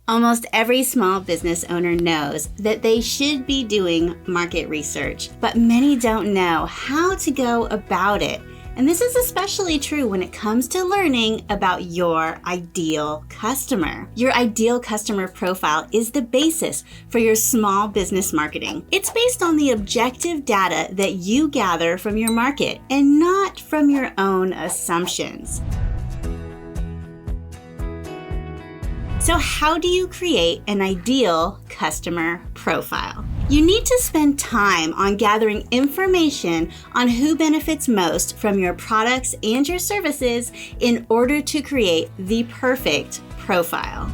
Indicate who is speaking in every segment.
Speaker 1: Almost every small business owner knows that they should be doing market research, but many don't know how to go about it. And this is especially true when it comes to learning about your ideal customer. Your ideal customer profile is the basis for your small business marketing. It's based on the objective data that you gather from your market and not from your own assumptions. So how do you create an ideal customer profile? You need to spend time on gathering information on who benefits most from your products and your services in order to create the perfect profile.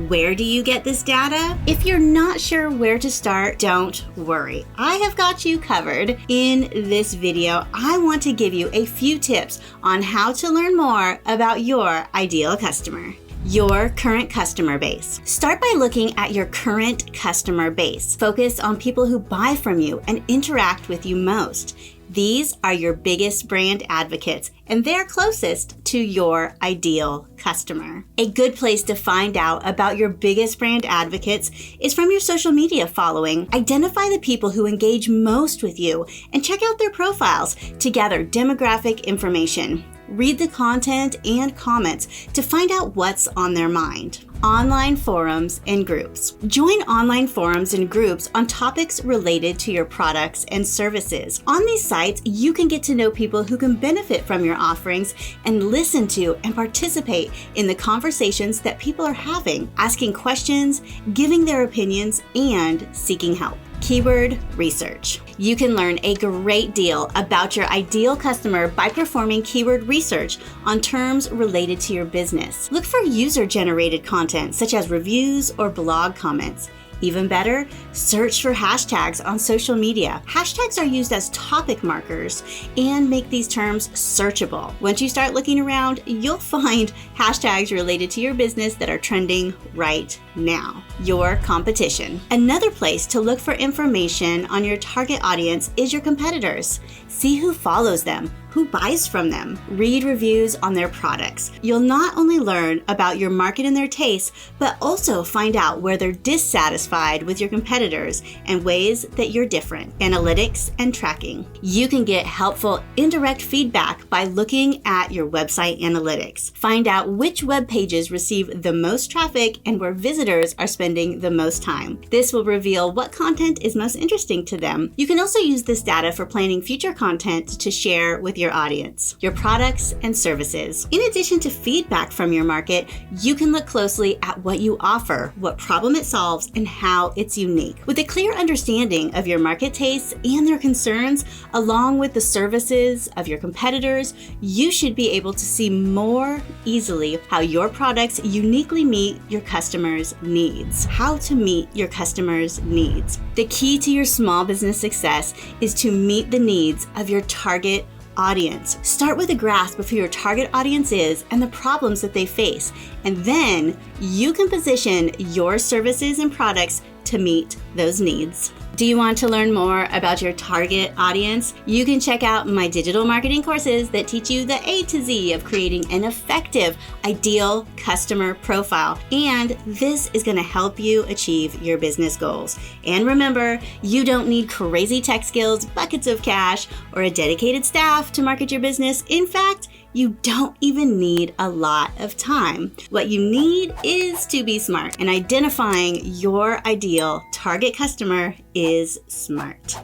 Speaker 1: Where do you get this data? If you're not sure where to start, don't worry. I have got you covered. In this video, I want to give you a few tips on how to learn more about your ideal customer. Your current customer base. Start by looking at your current customer base. Focus on people who buy from you and interact with you most. These are your biggest brand advocates, and they're closest to your ideal customer. A good place to find out about your biggest brand advocates is from your social media following. Identify the people who engage most with you and check out their profiles to gather demographic information. Read the content and comments to find out what's on their mind. Online forums and groups. Join online forums and groups on topics related to your products and services. On these sites, you can get to know people who can benefit from your offerings and listen to and participate in the conversations that people are having, asking questions, giving their opinions, and seeking help. Keyword research. You can learn a great deal about your ideal customer by performing keyword research on terms related to your business. Look for user-generated content such as reviews or blog comments. Even better, search for hashtags on social media. Hashtags are used as topic markers and make these terms searchable. Once you start looking around, you'll find hashtags related to your business that are trending right now. Your competition. Another place to look for information on your target audience is your competitors. See who follows them, who buys from them. Read reviews on their products. You'll not only learn about your market and their tastes, but also find out where they're dissatisfied with your competitors and ways that you're different. Analytics and tracking. You can get helpful indirect feedback by looking at your website analytics. Find out which web pages receive the most traffic and where visitors are spending the most time. This will reveal what content is most interesting to them. You can also use this data for planning future content to share with your audience, your products and services. In addition to feedback from your market, you can look closely at what you offer, what problem it solves, and how it's unique. With a clear understanding of your market tastes and their concerns, along with the services of your competitors, you should be able to see more easily how your products uniquely meet your customers' needs. How to meet your customers' needs. The key to your small business success is to meet the needs of your target audience. Start with a grasp of who your target audience is and the problems that they face, and then you can position your services and products to meet those needs. Do you want to learn more about your target audience? You can check out my digital marketing courses that teach you the A to Z of creating an effective, ideal customer profile. And this is going to help you achieve your business goals. And remember, you don't need crazy tech skills, buckets of cash, or a dedicated staff to market your business. In fact, you don't even need a lot of time. What you need is to be smart, and identifying your ideal target customer is smart.